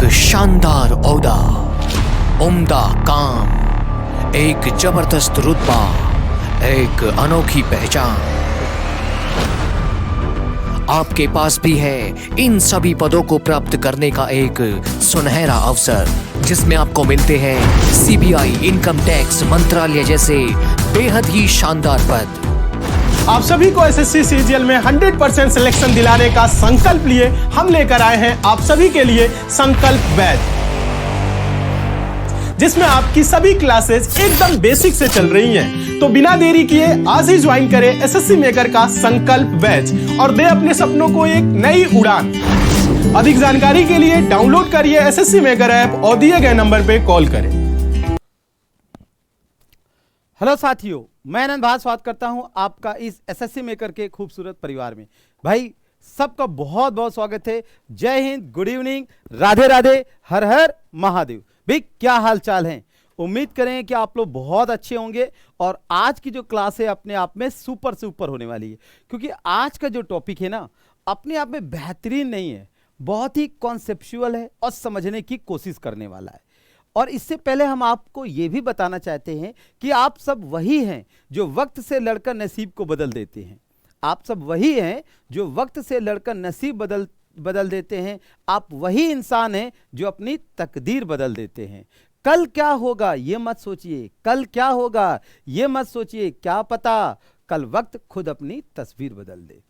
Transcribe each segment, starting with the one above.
एक शानदार ओहदा, उम्दा काम, एक जबरदस्त रुतबा, एक अनोखी पहचान आपके पास भी है। इन सभी पदों को प्राप्त करने का एक सुनहरा अवसर, जिसमें आपको मिलते हैं सीबीआई, इनकम टैक्स मंत्रालय जैसे बेहद ही शानदार पद। आप सभी को एसएससी सीजीएल में 100% सिलेक्शन दिलाने का संकल्प लिए हम लेकर आए हैं आप सभी के लिए संकल्प बैच, जिसमें आपकी सभी क्लासेस एकदम बेसिक से चल रही हैं। तो बिना देरी किए आज ही ज्वाइन करें एसएससी मेकर का संकल्प बैच और दे अपने सपनों को एक नई उड़ान। अधिक जानकारी के लिए डाउनलोड करिए एसएससी मेकर ऐप और दिए गए नंबर पे कॉल करें। हेलो साथियों, मैं आनंद भाट स्वागत करता हूं आपका इस एसएससी मेकर के खूबसूरत परिवार में। भाई सबका बहुत बहुत स्वागत है। जय हिंद, गुड इवनिंग, राधे राधे, हर हर महादेव। भाई क्या हाल चाल है? उम्मीद करें कि आप लोग बहुत अच्छे होंगे और आज की जो क्लास है अपने आप में सुपर सुपर होने वाली है, क्योंकि आज का जो टॉपिक है ना अपने आप में बेहतरीन नहीं है, बहुत ही कॉन्सेप्चुअल है और समझने की कोशिश करने वाला है। और इससे पहले हम आपको यह भी बताना चाहते हैं कि आप सब वही हैं जो वक्त से लड़कर नसीब को बदल देते हैं। आप सब वही हैं जो वक्त से लड़कर नसीब बदल देते हैं। आप वही इंसान हैं जो अपनी तकदीर बदल देते हैं। कल क्या होगा ये मत सोचिए, कल क्या होगा ये मत सोचिए, क्या पता कल वक्त खुद अपनी तस्वीर बदल दे।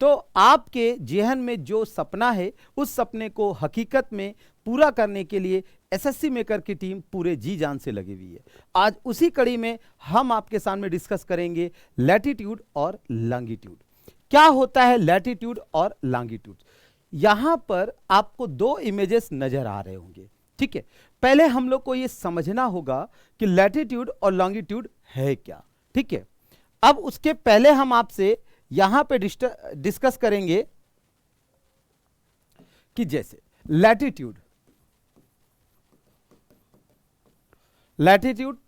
तो आपके जेहन में जो सपना है उस सपने को हकीकत में पूरा करने के लिए एसएससी मेकर की टीम पूरे जी जान से लगी हुई है। आज उसी कड़ी में हम आपके सामने डिस्कस करेंगे लैटिट्यूड और लॉन्गिट्यूड। क्या होता है लैटिट्यूड और लॉन्गिट्यूड? यहां पर आपको दो इमेजेस नजर आ रहे होंगे, ठीक है। पहले हम लोग को यह समझना होगा कि लैटिट्यूड और लॉन्गिट्यूड है क्या, ठीक है। अब उसके पहले हम आपसे यहां पे डिस्कस करेंगे कि जैसे लैटिट्यूड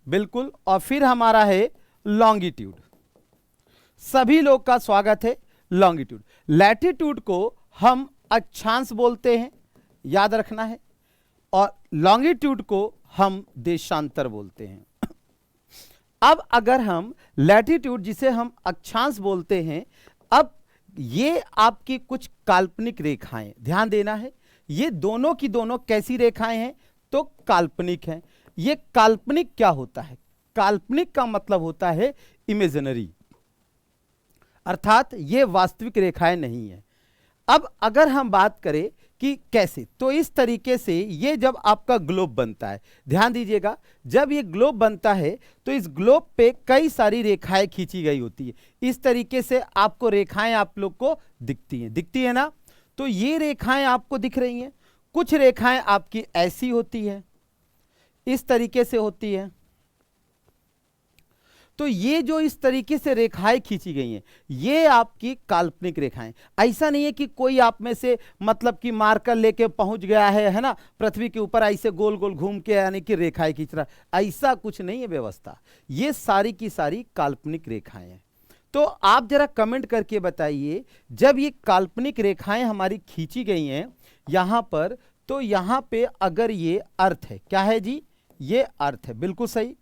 बिल्कुल, और फिर हमारा है लॉन्गिट्यूड। सभी लोग का स्वागत है। लॉन्गिट्यूड, लैटिट्यूड को हम अक्षांश बोलते हैं, याद रखना है, और लॉन्गिट्यूड को हम देशांतर बोलते हैं। अब अगर हम लैटिट्यूड जिसे हम अक्षांश बोलते हैं, अब ये आपकी कुछ काल्पनिक रेखाएं, ध्यान देना है, ये दोनों की दोनों कैसी रेखाएं हैं? तो काल्पनिक हैं। ये काल्पनिक क्या होता है? काल्पनिक का मतलब होता है इमेजिनरी, अर्थात ये वास्तविक रेखाएं नहीं है। अब अगर हम बात करें कि कैसे, तो इस तरीके से ये जब आपका ग्लोब बनता है, ध्यान दीजिएगा, जब ये ग्लोब बनता है तो इस ग्लोब पे कई सारी रेखाएं खींची गई होती है। इस तरीके से आपको रेखाएं आप लोग को दिखती है ना। तो ये रेखाएं आपको दिख रही हैं। कुछ रेखाएं आपकी ऐसी होती है, इस तरीके से होती है। तो ये जो इस तरीके से रेखाएं खींची गई हैं, ये आपकी काल्पनिक रेखाएं। ऐसा नहीं है कि कोई आप में से मतलब कि मार्कर लेके पहुंच गया है ना, पृथ्वी के ऊपर ऐसे गोल गोल घूम के यानी कि रेखाएं खींच रहा, ऐसा कुछ नहीं है व्यवस्था। ये सारी की सारी काल्पनिक रेखाएं हैं। तो आप जरा कमेंट करके बताइए, जब ये काल्पनिक रेखाएं हमारी खींची गई हैं यहां पर, तो यहां पे अगर ये अर्थ है, क्या है जी? ये अर्थ है, बिल्कुल सही।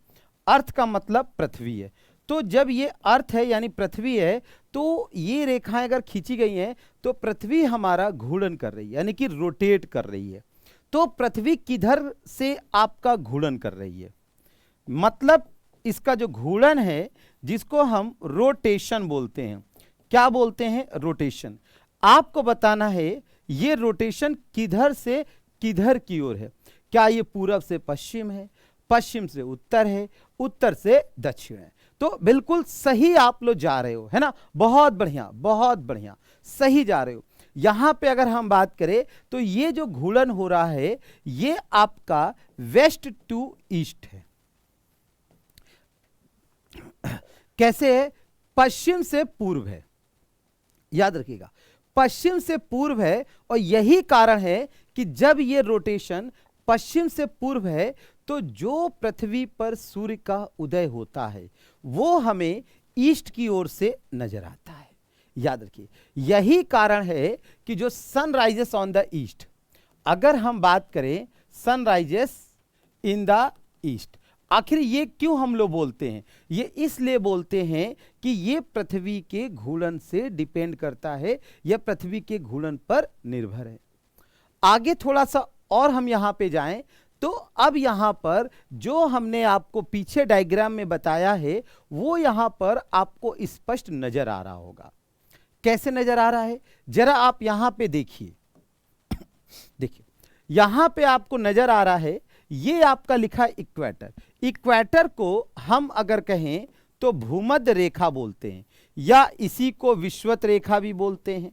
अर्थ का मतलब पृथ्वी है। तो जब ये अर्थ है यानी पृथ्वी है, तो ये रेखाएं अगर खींची गई हैं तो पृथ्वी हमारा घूर्णन कर रही है, यानी कि रोटेट कर रही है। तो पृथ्वी किधर से आपका घूर्णन कर रही है? मतलब इसका जो घूर्णन है जिसको हम रोटेशन बोलते हैं। क्या बोलते हैं? रोटेशन। आपको बताना है ये रोटेशन किधर से किधर की ओर है। क्या ये पूरब से पश्चिम है, पश्चिम से उत्तर है, उत्तर से दक्षिण है? तो बिल्कुल सही आप लोग जा रहे हो, है ना। बहुत बढ़िया, बहुत बढ़िया, सही जा रहे हो। यहां पे अगर हम बात करें तो ये जो घूर्णन हो रहा है ये आपका वेस्ट टू ईस्ट है। कैसे है? पश्चिम से पूर्व है, याद रखिएगा, पश्चिम से पूर्व है। और यही कारण है कि जब ये रोटेशन पश्चिम से पूर्व है तो जो पृथ्वी पर सूर्य का उदय होता है वो हमें ईस्ट की ओर से नजर आता है। याद रखिए, यही कारण है कि जो sun rises on the east, अगर हम बात करें सनराइजेस इन द ईस्ट, आखिर ये क्यों हम लोग बोलते हैं? ये इसलिए बोलते हैं कि ये पृथ्वी के घूर्णन से डिपेंड करता है, यह पृथ्वी के घूर्णन पर निर्भर है। आगे थोड़ा सा और हम यहां पे जाएं तो अब यहां पर जो हमने आपको पीछे डायग्राम में बताया है वो यहां पर आपको स्पष्ट नजर आ रहा होगा। कैसे नजर आ रहा है, जरा आप यहां पे देखिए। देखिए यहां पे आपको नजर आ रहा है, ये आपका लिखा है इक्वेटर। इक्वेटर को हम अगर कहें तो भूमध्य रेखा बोलते हैं, या इसी को विषुवत रेखा भी बोलते हैं।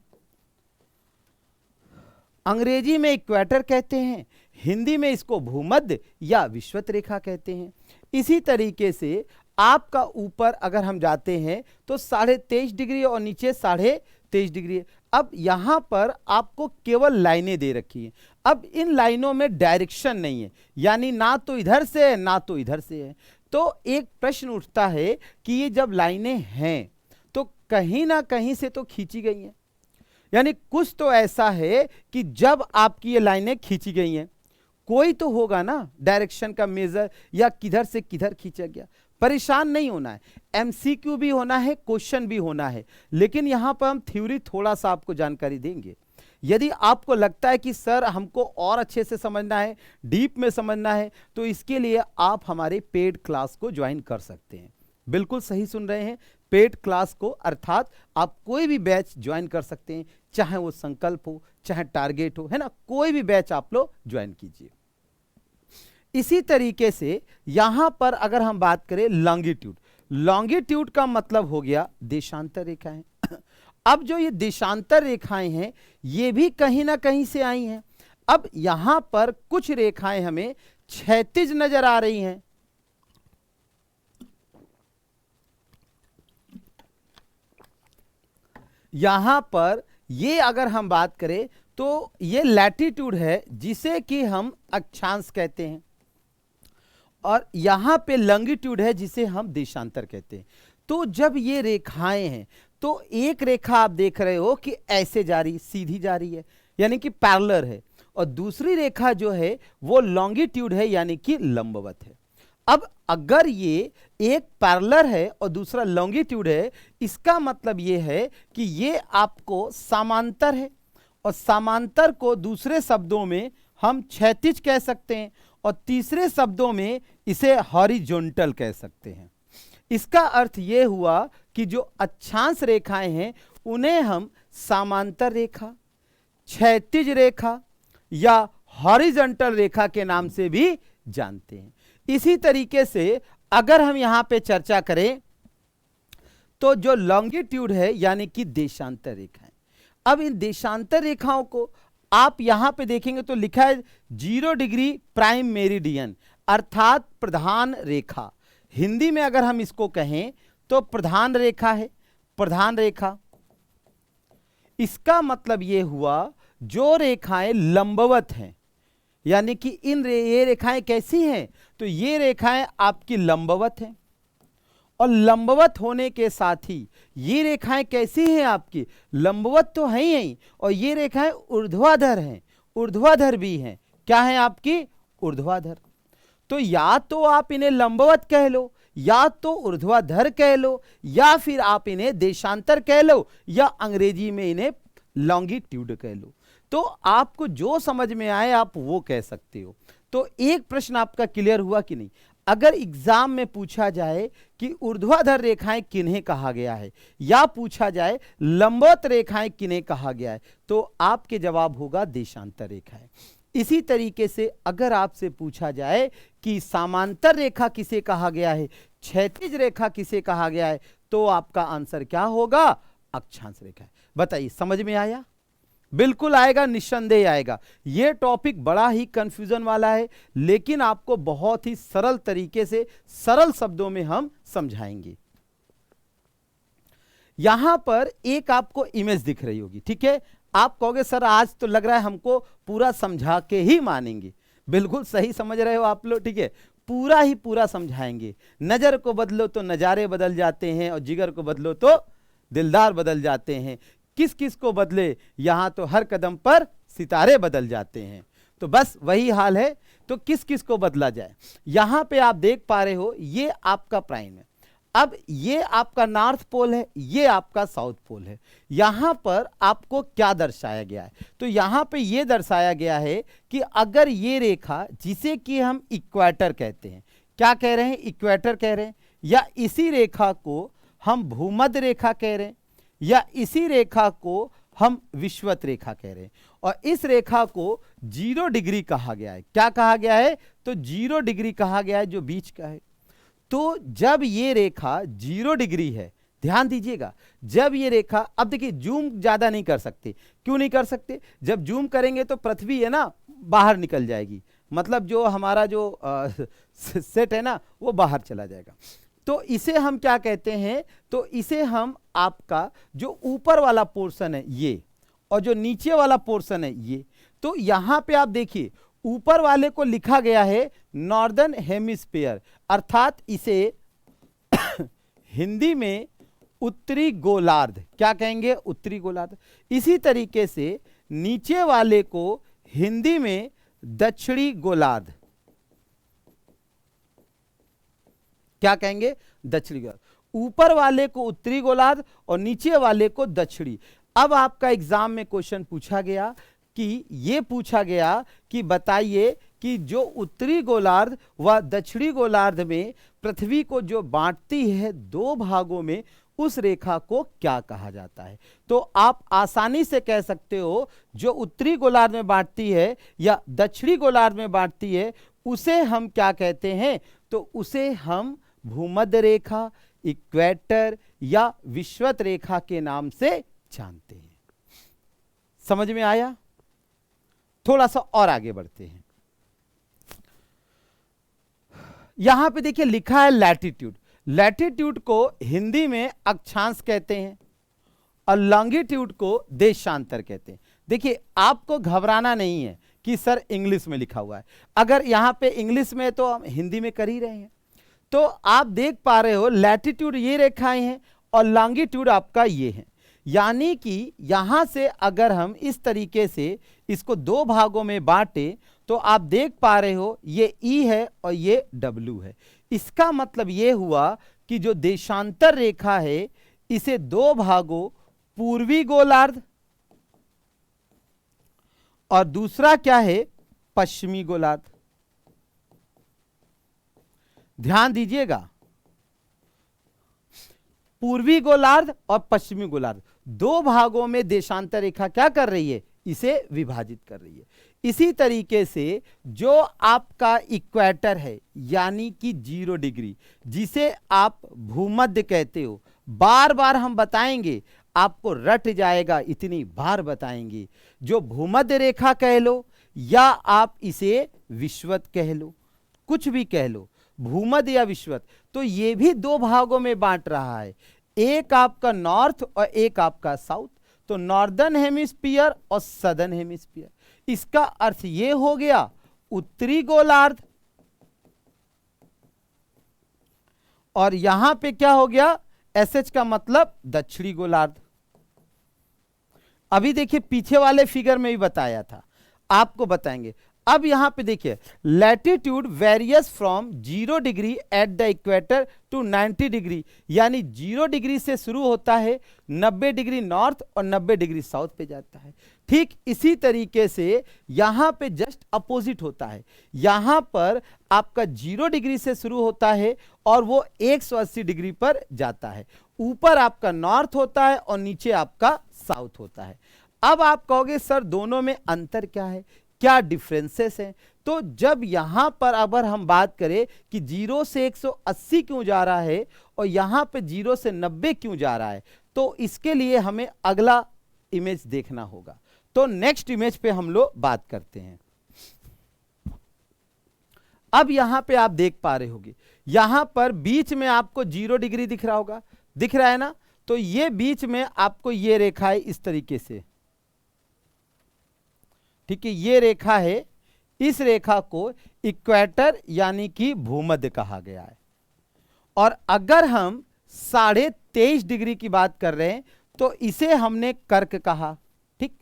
अंग्रेजी में इक्वेटर कहते हैं, हिंदी में इसको भूमध्य या विषुवत रेखा कहते हैं। इसी तरीके से आपका ऊपर अगर हम जाते हैं तो 23.5 डिग्री और नीचे 23.5 डिग्री है। अब यहां पर आपको केवल लाइनें दे रखी हैं। अब इन लाइनों में डायरेक्शन नहीं है, यानी ना तो इधर से है ना तो इधर से है। तो एक प्रश्न उठता है कि ये जब लाइनें हैं तो कहीं ना कहीं से तो खींची गई हैं, यानी कुछ तो ऐसा है कि जब आपकी ये लाइनें खींची गई हैं कोई तो होगा ना डायरेक्शन का मेजर, या किधर से किधर खींचा गया। परेशान नहीं होना है, एमसीक्यू भी होना है, क्वेश्चन भी होना है, लेकिन यहां पर हम थ्योरी थोड़ा सा आपको जानकारी देंगे। यदि आपको लगता है कि सर हमको और अच्छे से समझना है, डीप में समझना है, तो इसके लिए आप हमारे पेड क्लास को ज्वाइन कर सकते हैं। बिल्कुल सही सुन रहे हैं, पेड क्लास को, अर्थात आप कोई भी बैच ज्वाइन कर सकते हैं, चाहे वो संकल्प हो चाहे टारगेट हो, है ना, कोई भी बैच आप लोग ज्वाइन कीजिए। इसी तरीके से यहां पर अगर हम बात करें लॉन्गिट्यूड, लॉन्गिट्यूड का मतलब हो गया देशांतर रेखाएं। अब जो ये देशांतर रेखाएं हैं ये भी कहीं ना कहीं से आई हैं। अब यहां पर कुछ रेखाएं हमें क्षैतिज नजर आ रही हैं, यहां पर ये अगर हम बात करें तो ये लैटिट्यूड है जिसे कि हम अक्षांश कहते हैं, और यहां पे लॉन्गिट्यूड है जिसे हम देशांतर कहते हैं। तो जब ये रेखाएं हैं तो एक रेखा आप देख रहे हो कि ऐसे जा रही, सीधी जा रही है, यानी कि पैरेलल है, और दूसरी रेखा जो है वो लॉन्गिट्यूड है, यानी कि लंबवत है। अब अगर ये एक पैरेलल है और दूसरा लॉन्गिट्यूड है, इसका मतलब ये है कि ये आपको समांतर है, और समांतर को दूसरे शब्दों में हम क्षैतिज कह सकते हैं, और तीसरे शब्दों में इसे हॉरिजॉन्टल कह सकते हैं। इसका अर्थ ये हुआ कि जो अक्षांश रेखाएं हैं उन्हें हम समांतर रेखा, क्षैतिज रेखा या हॉरिजॉन्टल रेखा के नाम से भी जानते हैं। इसी तरीके से अगर हम यहां पे चर्चा करें तो जो लॉन्गिट्यूड है यानी कि देशांतर रेखाएं, अब इन देशांतर रेखाओं को आप यहां पे देखेंगे तो लिखा है 0 डिग्री प्राइम मेरिडियन, अर्थात प्रधान रेखा। हिंदी में अगर हम इसको कहें तो प्रधान रेखा है, प्रधान रेखा। इसका मतलब यह हुआ जो रेखाएं लंबवत हैं, यानी कि ये रेखाएं कैसी हैं, तो ये रेखाएं आपकी लंबवत हैं, और लंबवत होने के साथ ही ये रेखाएं कैसी हैं आपकी, लंबवत तो है ही, और ये रेखाएं ऊर्ध्वाधर हैं, ऊर्ध्वाधर भी हैं। क्या है आपकी, ऊर्ध्वाधर। तो या तो आप इन्हें लंबवत कह लो, या तो ऊर्ध्वाधर कह लो, या फिर आप इन्हें देशांतर कह लो, या अंग्रेजी में इन्हें लॉन्गिट्यूड कह लो। तो आपको जो समझ में आए आप वो कह सकते हो। तो एक प्रश्न आपका क्लियर हुआ कि नहीं? अगर एग्जाम में पूछा जाए कि ऊर्ध्वाधर रेखाएं किन्हें कहा गया है, या पूछा जाए लंबवत रेखाएं किन्हें कहा गया है, तो आपके जवाब होगा देशांतर रेखाएं। इसी तरीके से अगर आपसे पूछा जाए कि समांतर रेखा किसे कहा गया है, क्षैतिज रेखा किसे कहा गया है, तो आपका आंसर क्या होगा, अक्षांश रेखा। बताइए समझ में आया? बिल्कुल आएगा, निस्संदेह आएगा। यह टॉपिक बड़ा ही कंफ्यूजन वाला है, लेकिन आपको बहुत ही सरल तरीके से सरल शब्दों में हम समझाएंगे। यहां पर एक आपको इमेज दिख रही होगी, ठीक है। आप कहोगे सर आज तो लग रहा है हमको पूरा समझा के ही मानेंगे। बिल्कुल सही समझ रहे हो आप लोग, ठीक है। पूरा ही पूरा समझाएंगे। नजर को बदलो तो नजारे बदल जाते हैं, और जिगर को बदलो तो दिलदार बदल जाते हैं। किस किस को बदले, यहां तो हर कदम पर सितारे बदल जाते हैं। तो बस वही हाल है। तो किस किस को बदला जाए, यहां पे आप देख पा रहे हो ये आपका प्राइम है, अब ये आपका नॉर्थ पोल है, ये आपका साउथ पोल है। यहां पर आपको क्या दर्शाया गया है, तो यहां पे ये दर्शाया गया है कि अगर ये रेखा जिसे कि हम इक्वेटर कहते हैं, क्या कह रहे हैं, इक्वेटर कह रहे हैं, या इसी रेखा को हम भूमध्य रेखा कह रहे हैं, या इसी रेखा को हम विषुवत रेखा कह रहे हैं, और इस रेखा को 0 डिग्री कहा गया है। क्या कहा गया है, तो 0 डिग्री कहा गया है, जो बीच का है। तो जब ये रेखा 0 डिग्री है, ध्यान दीजिएगा, जब ये रेखा, अब देखिए जूम ज्यादा नहीं कर सकते, क्यों नहीं कर सकते, जब जूम करेंगे तो पृथ्वी है ना बाहर निकल जाएगी, मतलब जो हमारा जो सेट है ना वो बाहर चला जाएगा। तो इसे हम क्या कहते हैं, तो इसे हम आपका जो ऊपर वाला पोर्शन है ये, और जो नीचे वाला पोर्शन है ये, तो यहां पे आप देखिए ऊपर वाले को लिखा गया है नॉर्दर्न हेमिस्फीयर, अर्थात इसे हिंदी में उत्तरी गोलार्ध, क्या कहेंगे, उत्तरी गोलार्ध। इसी तरीके से नीचे वाले को हिंदी में दक्षिणी गोलार्ध, क्या कहेंगे, दक्षिणी गोलार्ध। ऊपर वाले को उत्तरी गोलार्ध और नीचे वाले को दक्षिणी। अब आपका एग्जाम में क्वेश्चन पूछा गया कि ये पूछा गया कि बताइए कि जो उत्तरी गोलार्ध व दक्षिणी गोलार्ध में पृथ्वी को जो बांटती है 2 भागों में, उस रेखा को क्या कहा जाता है। तो आप आसानी से कह सकते हो जो उत्तरी गोलार्ध में बांटती है या दक्षिणी गोलार्ध में बांटती है उसे हम क्या कहते हैं, तो उसे हम भूमध्य रेखा, इक्वेटर या विषुवत रेखा के नाम से जानते हैं। समझ में आया, थोड़ा सा और आगे बढ़ते हैं। यहां पे देखिए लिखा है लैटिट्यूड, लैटिट्यूड को हिंदी में अक्षांश कहते हैं और लॉन्गिट्यूड को देशांतर कहते हैं। देखिए आपको घबराना नहीं है कि सर इंग्लिश में लिखा हुआ है, अगर यहां पे इंग्लिश में तो हम हिंदी में कर ही रहे हैं। तो आप देख पा रहे हो लैटिट्यूड ये रेखाएं हैं और लॉन्गिट्यूड आपका ये है, यानी कि यहां से अगर हम इस तरीके से इसको 2 भागों में बांटे तो आप देख पा रहे हो ये E है और ये W है। इसका मतलब ये हुआ कि जो देशांतर रेखा है इसे 2 भागों, पूर्वी गोलार्ध और दूसरा क्या है, पश्चिमी गोलार्ध। ध्यान दीजिएगा, पूर्वी गोलार्ध और पश्चिमी गोलार्ध 2 भागों में देशांतर रेखा क्या कर रही है, इसे विभाजित कर रही है। इसी तरीके से जो आपका इक्वेटर है यानी कि 0 डिग्री, जिसे आप भूमध्य कहते हो, बार बार हम बताएंगे, आपको रट जाएगा, इतनी बार बताएंगे। जो भूमध्य रेखा कह लो या आप इसे विषुवत कह लो, कुछ भी कह लो, भूमध्य या विषुवत, तो ये भी 2 भागों में बांट रहा है, एक आपका नॉर्थ और एक आपका साउथ। तो नॉर्दर्न हेमिस्फीयर और सदर्न हेमिस्फीयर, इसका अर्थ ये हो गया उत्तरी गोलार्ध, और यहां पे क्या हो गया, एसएच का मतलब दक्षिणी गोलार्ध। अभी देखिए पीछे वाले फिगर में भी बताया था, आपको बताएंगे। अब यहां पे देखिए latitude varies from 0 degree at the equator to 90 degree, यानी 0 डिग्री से शुरू होता है, 90 डिग्री नॉर्थ और 90 डिग्री साउथ पे जाता है। ठीक इसी तरीके से यहां पे जस्ट अपोजिट होता है, यहां पर आपका 0 डिग्री से शुरू होता है और वो 180 डिग्री पर जाता है। ऊपर आपका नॉर्थ होता है और नीचे आपका साउथ होता है। अब आप कहोगे सर दोनों में अंतर क्या है, क्या डिफरेंसेस हैं, तो जब यहां पर अगर हम बात करें कि 0 से 180 क्यों जा रहा है और यहां पे 0 से 90 क्यों जा रहा है, तो इसके लिए हमें अगला इमेज देखना होगा। तो नेक्स्ट इमेज पे हम लोग बात करते हैं। अब यहां पे आप देख पा रहे होंगे, यहां पर बीच में आपको 0 डिग्री दिख रहा होगा, दिख रहा है ना, तो ये बीच में आपको ये रेखा है इस तरीके से, ठीक है, ये रेखा है, इस रेखा को इक्वेटर यानी कि भूमध्य कहा गया है। और अगर हम 23.5 डिग्री की बात कर रहे हैं तो इसे हमने कर्क कहा, ठीक,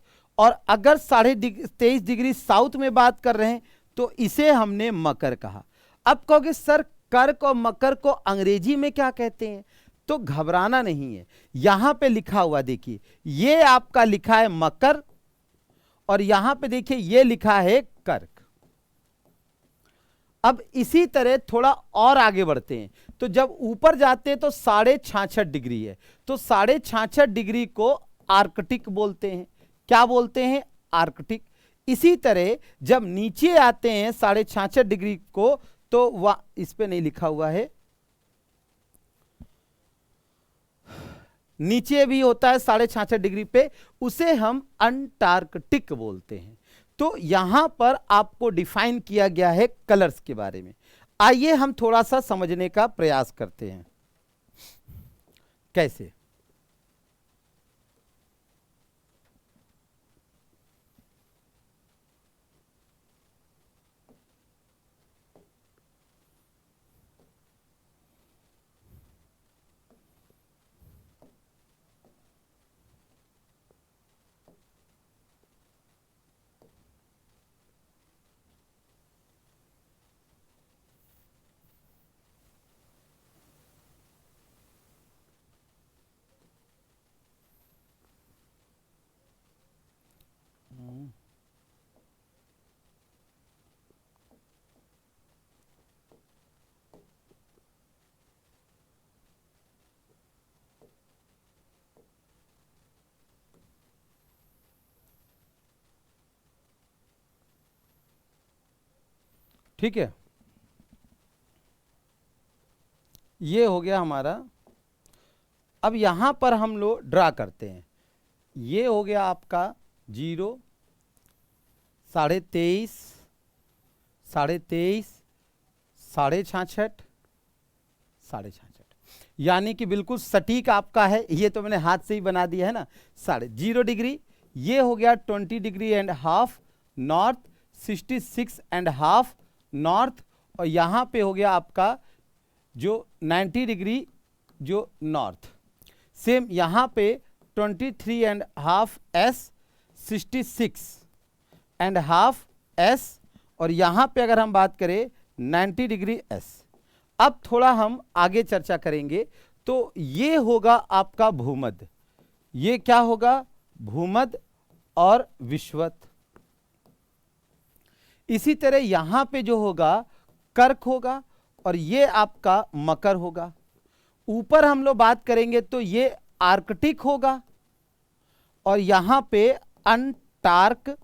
और अगर 23.5 डिग्री साउथ में बात कर रहे हैं तो इसे हमने मकर कहा। अब कहोगे सर कर्क और मकर को अंग्रेजी में क्या कहते हैं, तो घबराना नहीं है, यहां पे लिखा हुआ देखिए, ये आपका लिखा है मकर और यहां पे देखिए ये लिखा है कर्क। अब इसी तरह थोड़ा और आगे बढ़ते हैं, तो जब ऊपर जाते हैं तो 66.5 डिग्री है, तो 66.5 डिग्री को आर्कटिक बोलते हैं। क्या बोलते हैं, आर्कटिक। इसी तरह जब नीचे आते हैं 66.5 डिग्री को, तो वह इस पे नहीं लिखा हुआ है, नीचे भी होता है 66.5 डिग्री पे, उसे हम अंटार्कटिक बोलते हैं। तो यहां पर आपको डिफाइन किया गया है कलर्स के बारे में। आइए हम थोड़ा सा समझने का प्रयास करते हैं। कैसे, ठीक है, ये हो गया हमारा। अब यहां पर हम लोग ड्रा करते हैं, ये हो गया आपका 0, 23.5, 23.5, 66.5, 66.5, यानी कि बिल्कुल सटीक आपका है। ये तो मैंने हाथ से ही बना दिया है ना, 0.5 डिग्री। ये हो गया 20 degree and half north, 66.5 north, और यहां पे हो गया आपका जो 90 डिग्री जो नॉर्थ। सेम यहां पे 23.5 एस, 66.5 एस, और यहां पे अगर हम बात करें 90 डिग्री एस। अब थोड़ा हम आगे चर्चा करेंगे, तो ये होगा आपका भूमध्य। ये क्या होगा, भूमध्य और विषुवत। इसी तरह यहां पे जो होगा कर्क होगा, और ये आपका मकर होगा। ऊपर हम लोग बात करेंगे तो ये आर्कटिक होगा, और यहां पे अंटार्कटिक।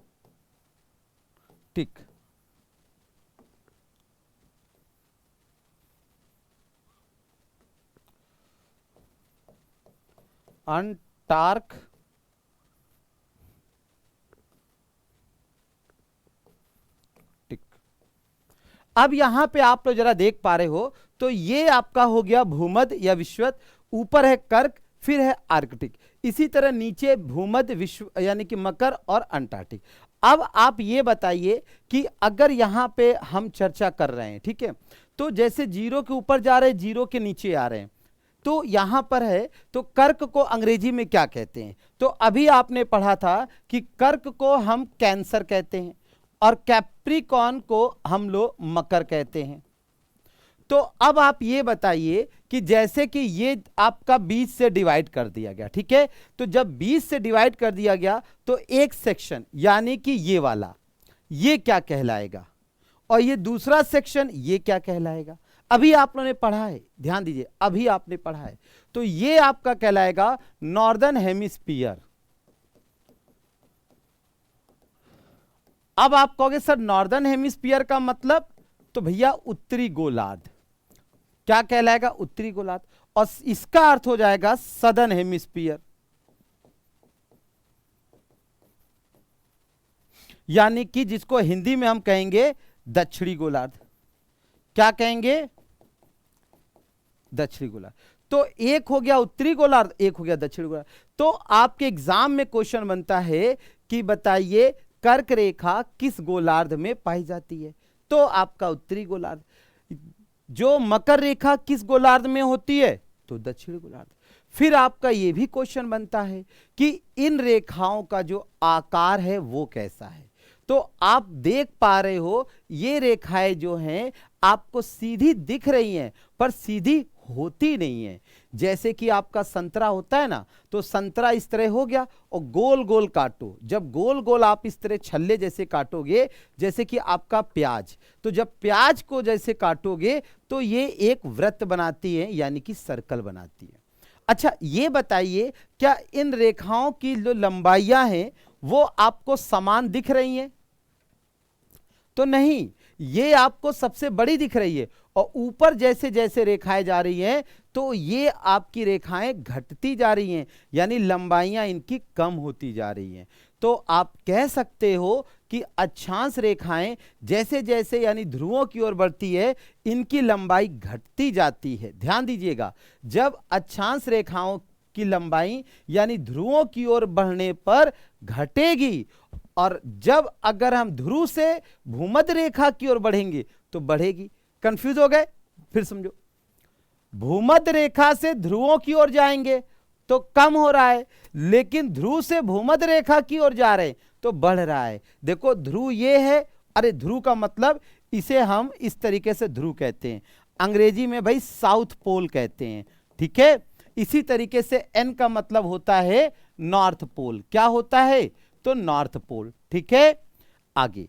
अंटार्कटिक। अब यहां पे आप लोग जरा देख पा रहे हो, तो ये आपका हो गया भूमध्य या विषुवत, ऊपर है कर्क, फिर है आर्कटिक। इसी तरह नीचे भूमध्य, विश्व यानी कि मकर और अंटार्कटिक। अब आप ये बताइए कि अगर यहां पे हम चर्चा कर रहे हैं, ठीक है, तो जैसे 0 के ऊपर जा रहे हैं, 0 के नीचे आ रहे हैं, तो यहां पर है, तो कर्क को अंग्रेजी में क्या कहते हैं, तो अभी आपने पढ़ा था कि कर्क को हम कैंसर कहते हैं और कैप्रिकॉर्न को हम लोग मकर कहते हैं। तो अब आप ये बताइए कि जैसे कि ये आपका 20 से डिवाइड कर दिया गया, ठीक है, तो जब 20 से डिवाइड कर दिया गया तो एक सेक्शन यानी कि ये वाला, ये क्या कहलाएगा, और ये दूसरा सेक्शन ये क्या कहलाएगा। अभी आप लोगों ने पढ़ा है, ध्यान दीजिए, अभी आपने पढ़ा है, तो ये आपका कहलाएगा नॉर्दर्न हेमिस्फीयर। अब आप कहोगे सर नॉर्दर्न हेमिस्फीयर का मतलब, तो भैया उत्तरी गोलार्ध। क्या कहलाएगा, उत्तरी गोलार्ध, और इसका अर्थ हो जाएगा सदर्न हेमिस्फीयर, यानी कि जिसको हिंदी में हम कहेंगे दक्षिणी गोलार्ध। क्या कहेंगे, दक्षिणी गोलार्ध। तो एक हो गया उत्तरी गोलार्ध, एक हो गया दक्षिणी गोलार्ध। तो आपके एग्जाम में क्वेश्चन बनता है कि बताइए कर्क रेखा किस गोलार्ध में पाई जाती है, तो आपका उत्तरी गोलार्ध। जो मकर रेखा किस गोलार्ध में होती है, तो दक्षिणी गोलार्ध। फिर आपका ये भी क्वेश्चन बनता है कि इन रेखाओं का जो आकार है वो कैसा है। तो आप देख पा रहे हो ये रेखाएं जो हैं आपको सीधी दिख रही हैं पर सीधी होती नहीं है। जैसे कि आपका संतरा होता है ना, तो संतरा इस तरह हो गया और गोल गोल काटो। जब गोल गोल आप इस तरह छल्ले जैसे काटोगे, जैसे कि आपका प्याज, तो जब प्याज को जैसे काटोगे तो ये एक वृत्त बनाती है, यानी कि सर्कल बनाती है। अच्छा ये बताइए, क्या इन रेखाओं की जो लंबाइयां हैं वो आपको समान दिख रही हैं? तो नहीं, ये आपको सबसे बड़ी दिख रही है और ऊपर जैसे जैसे रेखाएं जा रही हैं तो ये आपकी रेखाएं घटती जा रही हैं, यानी लंबाइयां इनकी कम होती जा रही हैं। तो आप कह सकते हो कि अक्षांश रेखाएं जैसे जैसे यानी ध्रुवों की ओर बढ़ती है इनकी लंबाई घटती जाती है। ध्यान दीजिएगा, जब अक्षांश रेखाओं की लंबाई यानी ध्रुवों की ओर बढ़ने पर घटेगी, और जब अगर हम ध्रुव से भूमध्य रेखा की ओर बढ़ेंगे तो बढ़ेगी। कंफ्यूज हो गए? फिर समझो, भूमध्य रेखा से ध्रुवों की ओर जाएंगे तो कम हो रहा है, लेकिन ध्रुव से भूमध्य रेखा की ओर जा रहे हैं तो बढ़ रहा है। देखो ध्रुव ये है, अरे ध्रुव का मतलब इसे हम इस तरीके से ध्रुव कहते हैं, अंग्रेजी में भाई साउथ पोल कहते हैं, ठीक है। इसी तरीके से एन का मतलब होता है नॉर्थ पोल। क्या होता है? तो नॉर्थ पोल, ठीक है। आगे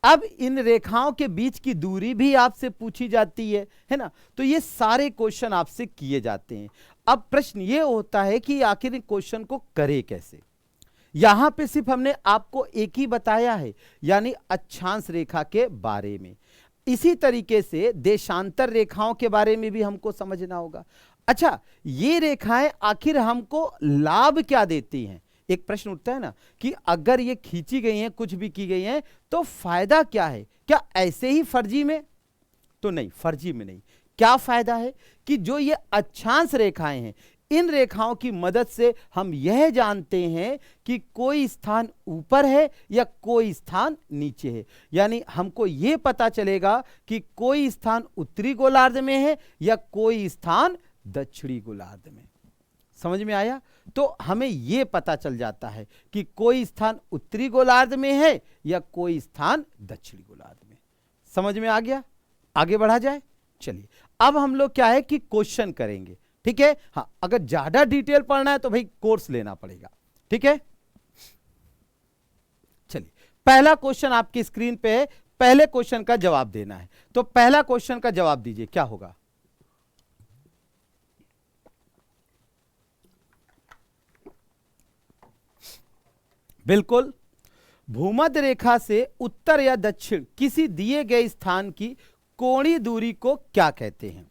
अब इन रेखाओं के बीच की दूरी भी आपसे पूछी जाती है ना, तो ये सारे क्वेश्चन आपसे किए जाते हैं। अब प्रश्न ये होता है कि आखिर इन क्वेश्चन को करे कैसे। यहां पे सिर्फ हमने आपको एक ही बताया है, यानी अक्षांश रेखा के बारे में। इसी तरीके से देशांतर रेखाओं के बारे में भी हमको समझना होगा। अच्छा, ये रेखाएं आखिर हमको लाभ क्या देती हैं? एक प्रश्न उठता है ना कि अगर ये खींची गई हैं, कुछ भी की गई हैं, तो फायदा क्या है? क्या ऐसे ही फर्जी में? तो नहीं, फर्जी में नहीं। क्या फायदा है कि जो ये अक्षांश रेखाएं हैं, इन रेखाओं की मदद से हम यह जानते हैं कि कोई स्थान ऊपर है या कोई स्थान नीचे है। यानी हमको यह पता चलेगा कि कोई स्थान उत्तरी गोलार्ध में है या कोई स्थान दक्षिणी गोलार्ध में। समझ में आया? तो हमें यह पता चल जाता है कि कोई स्थान उत्तरी गोलार्ध में है या कोई स्थान दक्षिणी गोलार्ध में। समझ में आ गया? आगे बढ़ा जाए। चलिए अब हम लोग क्या है कि क्वेश्चन करेंगे, ठीक है। हाँ, अगर ज्यादा डिटेल पढ़ना है तो भाई कोर्स लेना पड़ेगा, ठीक है। चलिए पहला क्वेश्चन आपकी स्क्रीन पे है, पहले क्वेश्चन का जवाब देना है। तो पहला क्वेश्चन का जवाब दीजिए, क्या होगा? बिल्कुल, भूमध्य रेखा से उत्तर या दक्षिण किसी दिए गए स्थान की कोणीय दूरी को क्या कहते हैं?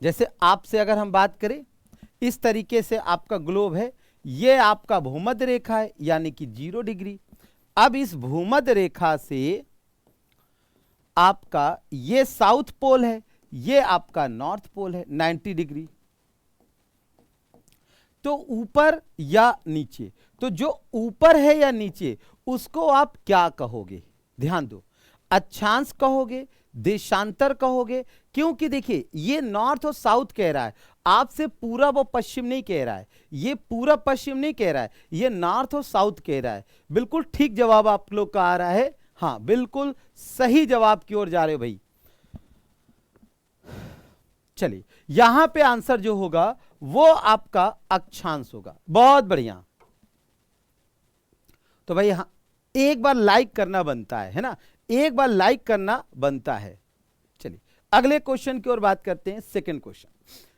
जैसे आपसे अगर हम बात करें, इस तरीके से आपका ग्लोब है, ये आपका भूमध्य रेखा है यानी कि 0 डिग्री। अब इस भूमध्य रेखा से आपका ये साउथ पोल है, ये आपका नॉर्थ पोल है 90 डिग्री। तो ऊपर या नीचे, तो जो ऊपर है या नीचे उसको आप क्या कहोगे? ध्यान दो, अक्षांश कहोगे, देशांतर कहोगे, क्योंकि देखिए ये नॉर्थ और साउथ कह रहा है, आपसे पूरब और पश्चिम नहीं कह रहा है, ये पूरब पश्चिम नहीं कह रहा है, ये नॉर्थ और साउथ कह रहा है। बिल्कुल ठीक जवाब आप लोग का आ रहा है, हाँ बिल्कुल सही जवाब की ओर जा रहे हो भाई। चलिए यहां पे आंसर जो होगा वो आपका अक्षांश होगा। बहुत बढ़िया। तो भाई हाँ, एक बार लाइक करना बनता है ना, एक बार लाइक करना बनता है। चलिए अगले क्वेश्चन की ओर बात करते हैं। सेकंड क्वेश्चन,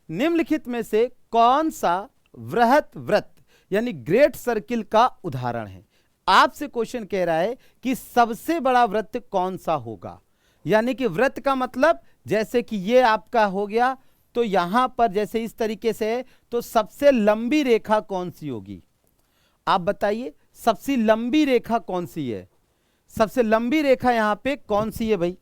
निम्नलिखित में से कौन सा वृहत वृत्त यानी ग्रेट सर्किल का उदाहरण है? आपसे क्वेश्चन कह रहा है कि सबसे बड़ा वृत्त कौन सा होगा, यानी कि वृत्त का मतलब जैसे कि ये आपका हो गया, तो यहां पर जैसे इस तरीके से है, तो सबसे लंबी रेखा कौन सी होगी? आप बताइए सबसे लंबी रेखा कौन सी है? सबसे लंबी रेखा यहां पे कौन सी है भाई?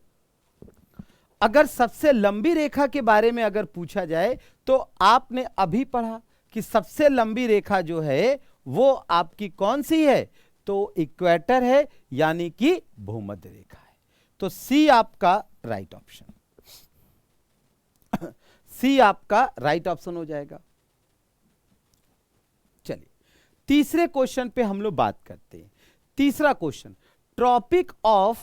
अगर सबसे लंबी रेखा के बारे में अगर पूछा जाए तो आपने अभी पढ़ा कि सबसे लंबी रेखा जो है वो आपकी कौन सी है? तो इक्वेटर है, यानी कि भूमध्य रेखा है। तो सी आपका राइट ऑप्शन। सी आपका राइट ऑप्शन हो जाएगा। चलिए तीसरे क्वेश्चन पे हम लोग बात करते हैं। तीसरा क्वेश्चन, ट्रॉपिक ऑफ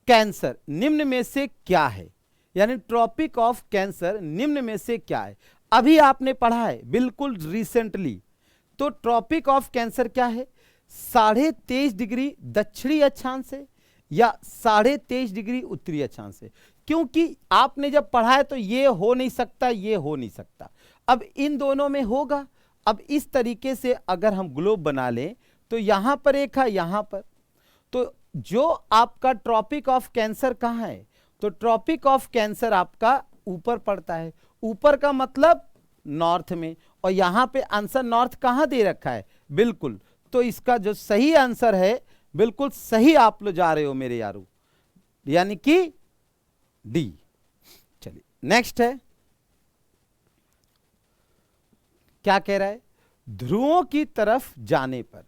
कैंसर निम्न में से क्या है? यानी ट्रॉपिक ऑफ कैंसर निम्न में से क्या है? अभी आपने पढ़ा है बिल्कुल रिसेंटली। तो ट्रॉपिक ऑफ कैंसर क्या है? 23.5 डिग्री दक्षिणी अक्षांश से या 23.5 डिग्री उत्तरी अक्षांश से। क्योंकि आपने जब पढ़ा है तो ये हो नहीं सकता, ये हो नहीं सकता, अब इन दोनों में होगा। अब इस तरीके से अगर हम ग्लोब बना लें तो यहां पर एक है, यहां पर, तो जो आपका ट्रॉपिक ऑफ कैंसर कहां है? तो ट्रॉपिक ऑफ कैंसर आपका ऊपर पड़ता है। ऊपर का मतलब नॉर्थ में, और यहां पे आंसर नॉर्थ कहां दे रखा है? बिल्कुल। तो इसका जो सही आंसर है, बिल्कुल सही आप लोग जा रहे हो मेरे यारो, यानी कि डी। चलिए नेक्स्ट है, क्या कह रहा है? ध्रुवों की तरफ जाने पर,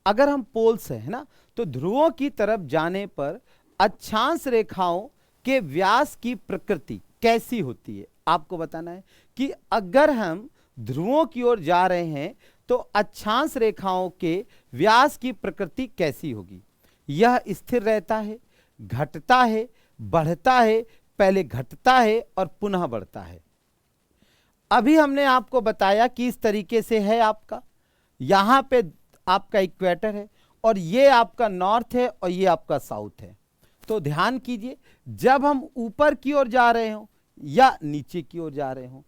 अगर हम पोल्स है ना, तो ध्रुवों की तरफ जाने पर अक्षांश रेखाओं के व्यास की प्रकृति कैसी होती है? आपको बताना है कि अगर हम ध्रुवों की ओर जा रहे हैं तो अक्षांश रेखाओं के व्यास की प्रकृति कैसी होगी? यह स्थिर रहता है, घटता है, बढ़ता है, पहले घटता है और पुनः बढ़ता है। अभी हमने आपको बताया कि इस तरीके से है आपका, यहां पे आपका इक्वेटर है और ये आपका नॉर्थ है और ये आपका साउथ है। तो ध्यान कीजिए, जब हम ऊपर की ओर जा रहे हो या नीचे की ओर जा रहे हो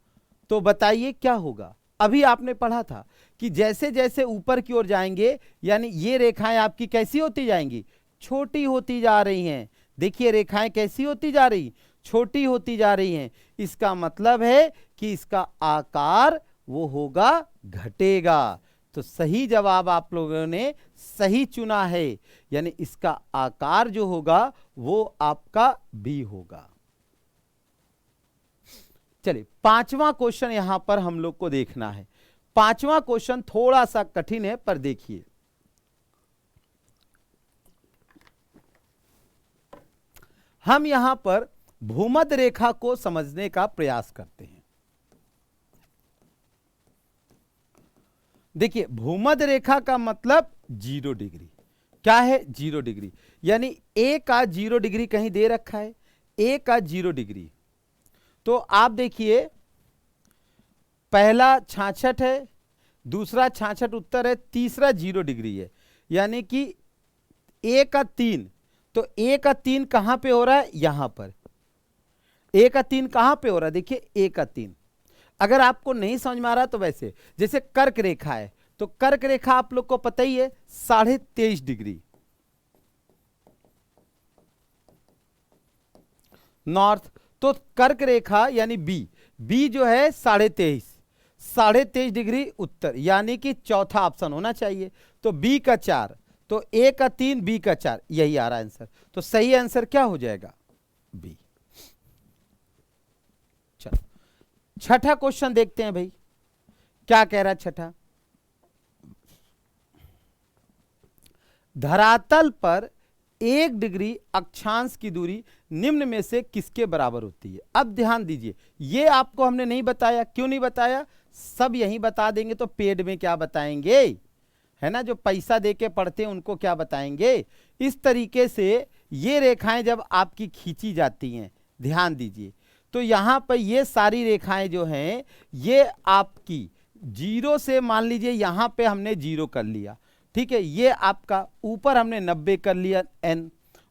तो बताइए क्या होगा? अभी आपने पढ़ा था कि जैसे जैसे ऊपर की ओर जाएंगे यानी ये रेखाएं आपकी कैसी होती जाएंगी? छोटी होती जा रही हैं। देखिए रेखाएं कैसी होती जा रही? छोटी होती जा रही हैं। इसका मतलब है कि इसका आकार वो होगा, घटेगा। तो सही जवाब आप लोगों ने सही चुना है, यानी इसका आकार जो होगा वो आपका बी होगा। चलिए पांचवा क्वेश्चन यहां पर हम लोग को देखना है। पांचवा क्वेश्चन थोड़ा सा कठिन है, पर देखिए, हम यहां पर भूमध्य रेखा को समझने का प्रयास करते हैं। देखिए भूमध्य रेखा का मतलब 0 डिग्री। क्या है? 0 डिग्री, यानी ए का 0 डिग्री कहीं दे रखा है, ए का 0 डिग्री। तो आप देखिए पहला 66 है, दूसरा 66 उत्तर है, तीसरा 0 डिग्री है, यानी कि ए का 3। तो ए का 3 कहां पे हो रहा है? यहां पर। ए का 3 कहां पे हो रहा है? देखिए ए का 3। अगर आपको नहीं समझ में आ रहा तो वैसे, जैसे कर्क रेखा है, तो कर्क रेखा आप लोग को पता ही है 23.5 डिग्री नॉर्थ। तो कर्क रेखा यानी बी, बी जो है 23.5 डिग्री उत्तर, यानी कि चौथा ऑप्शन होना चाहिए। तो बी का 4, तो ए का 3, बी का 4, यही आ रहा है आंसर। तो सही आंसर क्या हो जाएगा? बी। चलो छठा क्वेश्चन देखते हैं भाई, क्या कह रहा है छठा? धरातल पर 1 डिग्री अक्षांश की दूरी निम्न में से किसके बराबर होती है? अब ध्यान दीजिए, ये आपको हमने नहीं बताया। क्यों नहीं बताया? सब यही बता देंगे तो पेड में क्या बताएंगे, है ना? जो पैसा देके पढ़ते हैं उनको क्या बताएंगे? इस तरीके से ये रेखाएं जब आपकी खींची जाती हैं, ध्यान दीजिए, तो यहां पर ये सारी रेखाएं जो हैं ये आपकी 0 से, मान लीजिए यहां पे हमने 0 कर लिया, ठीक है, ये आपका ऊपर हमने 90 कर लिया एन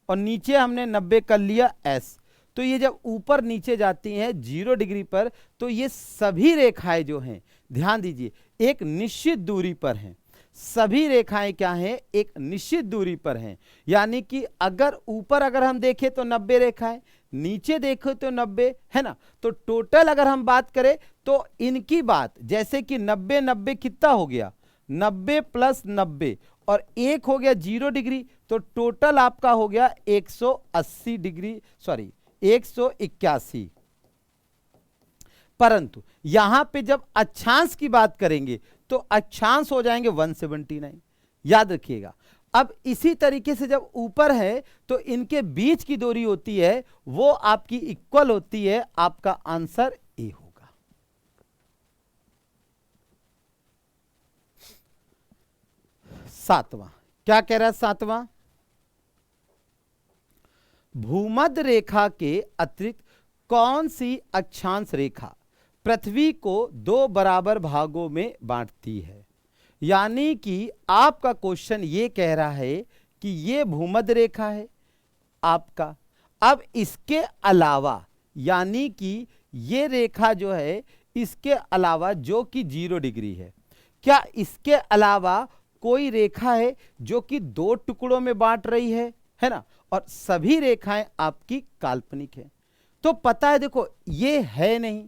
और नीचे हमने 90 कर लिया एस। तो ये जब ऊपर नीचे जाती हैं 0 डिग्री पर, तो ये सभी रेखाएं जो हैं, ध्यान दीजिए, एक निश्चित दूरी पर हैं। सभी रेखाएं क्या हैं? एक निश्चित दूरी पर हैं। यानी कि अगर ऊपर अगर हम देखें तो 90 रेखाएं, नीचे देखो तो 90, है ना? तो टोटल अगर हम बात करें तो इनकी बात, जैसे कि 90 90 कितना हो गया? 90 प्लस 90 और एक हो गया 0 डिग्री, तो टोटल आपका हो गया 180 डिग्री, सॉरी 181। परंतु यहां पे जब अक्षांश की बात करेंगे तो अक्षांश हो जाएंगे 179, याद रखिएगा। अब इसी तरीके से जब ऊपर है तो इनके बीच की दूरी होती है वो आपकी इक्वल होती है, आपका आंसर ए होगा। सातवां, क्या कह रहा है सातवां? भूमध्य रेखा के अतिरिक्त कौन सी अक्षांश रेखा पृथ्वी को दो बराबर भागों में बांटती है? यानी कि आपका क्वेश्चन ये कह रहा है कि ये भूमध्य रेखा है आपका, अब इसके अलावा यानी कि ये रेखा जो है इसके अलावा जो कि 0 डिग्री है, क्या इसके अलावा कोई रेखा है जो कि दो टुकड़ों में बांट रही है ना? और सभी रेखाएं आपकी काल्पनिक है। तो पता है देखो, ये है नहीं,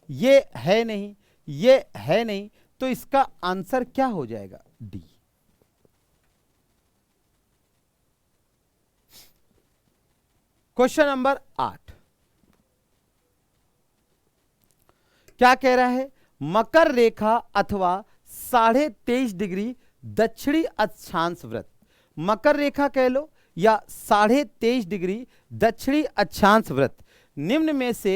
ये है नहीं, ये है नहीं, तो इसका आंसर क्या हो जाएगा? डी। क्वेश्चन नंबर 8 क्या कह रहा है? मकर रेखा अथवा 23.5 डिग्री दक्षिणी अक्षांश वृत्त, मकर रेखा कह लो या 23.5 डिग्री दक्षिणी अक्षांश वृत्त निम्न में से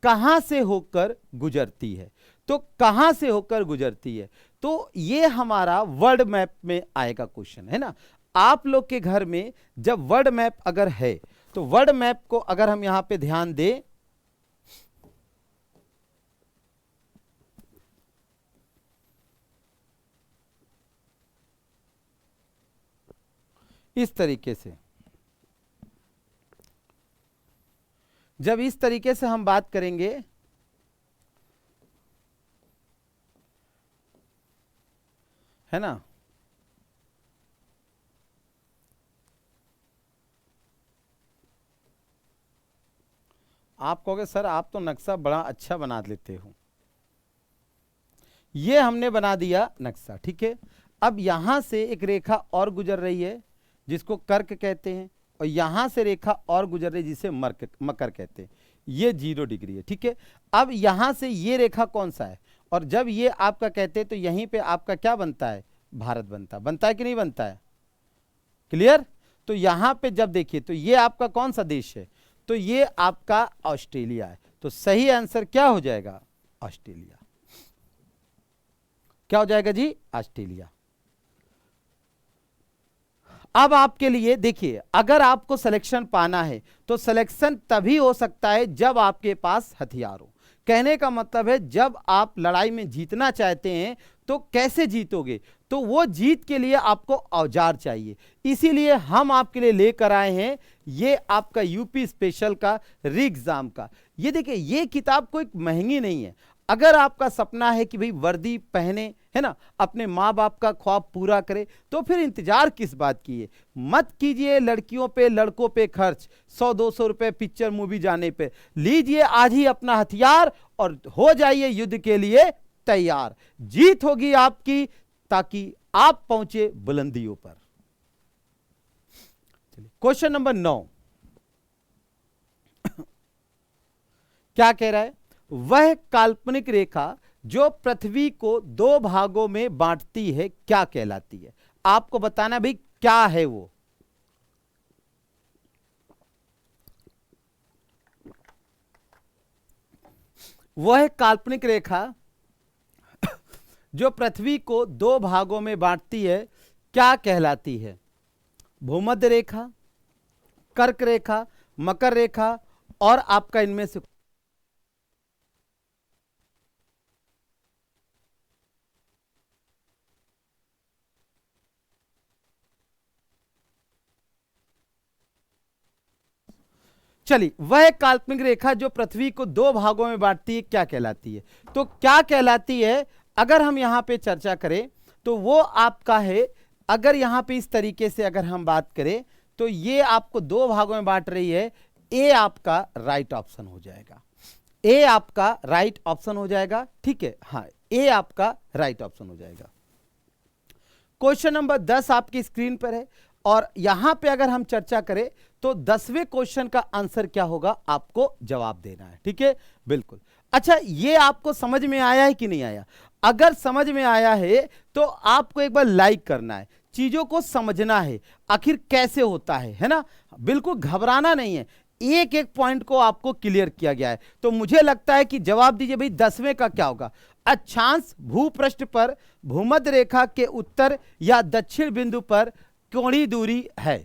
कहां से होकर गुजरती है? तो कहां से होकर गुजरती है? तो ये हमारा वर्ल्ड मैप में आएगा क्वेश्चन, है ना? आप लोग के घर में जब वर्ल्ड मैप अगर है तो वर्ल्ड मैप को अगर हम यहां पे ध्यान दें, इस तरीके से, जब इस तरीके से हम बात करेंगे, है ना, आप कहोगे सर आप तो नक्शा बड़ा अच्छा बना लेते हो। ये हमने बना दिया नक्शा, ठीक है। अब यहां से एक रेखा और गुजर रही है जिसको कर्क कहते हैं, और यहां से रेखा और गुजर रही है जिसे मकर कहते हैं। ये 0 डिग्री है, ठीक है। अब यहां से ये रेखा कौन सा है? और जब ये आपका कहते हैं तो यहीं पे आपका क्या बनता है? भारत बनता है कि नहीं बनता है? क्लियर? तो यहां पे जब देखिए तो ये आपका कौन सा देश है? तो ये आपका ऑस्ट्रेलिया है। तो सही आंसर क्या हो जाएगा? ऑस्ट्रेलिया। क्या हो जाएगा जी? ऑस्ट्रेलिया। अब आपके लिए देखिए, अगर आपको सिलेक्शन पाना है तो सिलेक्शन तभी हो सकता है जब आपके पास हथियार हो। कहने का मतलब है जब आप लड़ाई में जीतना चाहते हैं तो कैसे जीतोगे? तो वो जीत के लिए आपको औजार चाहिए। इसीलिए हम आपके लिए लेकर आए हैं ये आपका यूपी स्पेशल का री एग्जाम का। ये देखिए, ये किताब कोई महंगी नहीं है। अगर आपका सपना है कि भाई वर्दी पहने, है ना, अपने माँ बाप का ख्वाब पूरा करे, तो फिर इंतजार किस बात की है? मत कीजिए लड़कियों पे लड़कों पे खर्च 100-200 रुपए पिक्चर मूवी जाने पे। लीजिए आज ही अपना हथियार और हो जाइए युद्ध के लिए तैयार। जीत होगी आपकी ताकि आप पहुंचे बुलंदियों पर। क्वेश्चन नंबर 9 क्या कह रहा है? वह काल्पनिक रेखा जो पृथ्वी को 2 भागों में बांटती है क्या कहलाती है? आपको बताना भाई क्या है वो। वह काल्पनिक रेखा जो पृथ्वी को 2 भागों में बांटती है क्या कहलाती है? भूमध्य रेखा, कर्क रेखा, मकर रेखा, और आपका इनमें से चलिए, वह काल्पनिक रेखा जो पृथ्वी को 2 भागों में बांटती है क्या कहलाती है? तो क्या कहलाती है अगर हम यहां पे चर्चा करें तो वो आपका है, अगर यहां पे इस तरीके से अगर हम बात करें तो ये आपको 2 भागों में बांट रही है। ए आपका राइट ऑप्शन हो जाएगा, ए आपका राइट ऑप्शन हो जाएगा, ठीक है। हाँ, ए आपका राइट ऑप्शन हो जाएगा। क्वेश्चन नंबर 10 आपकी स्क्रीन पर है, और यहां पे अगर हम चर्चा करें तो 10वें क्वेश्चन का आंसर क्या होगा आपको जवाब देना है, ठीक है। बिल्कुल। अच्छा, ये आपको समझ में आया है कि नहीं आया? अगर समझ में आया है तो आपको एक बार लाइक करना है, चीजों को समझना है आखिर कैसे होता है ना। बिल्कुल घबराना नहीं है, एक एक पॉइंट को आपको क्लियर किया गया है। तो मुझे लगता है कि जवाब दीजिए भाई 10वें का क्या होगा। अक्षांश भूपृष्ठ पर भूमध्य रेखा के उत्तर या दक्षिण बिंदु पर कोणीय दूरी है।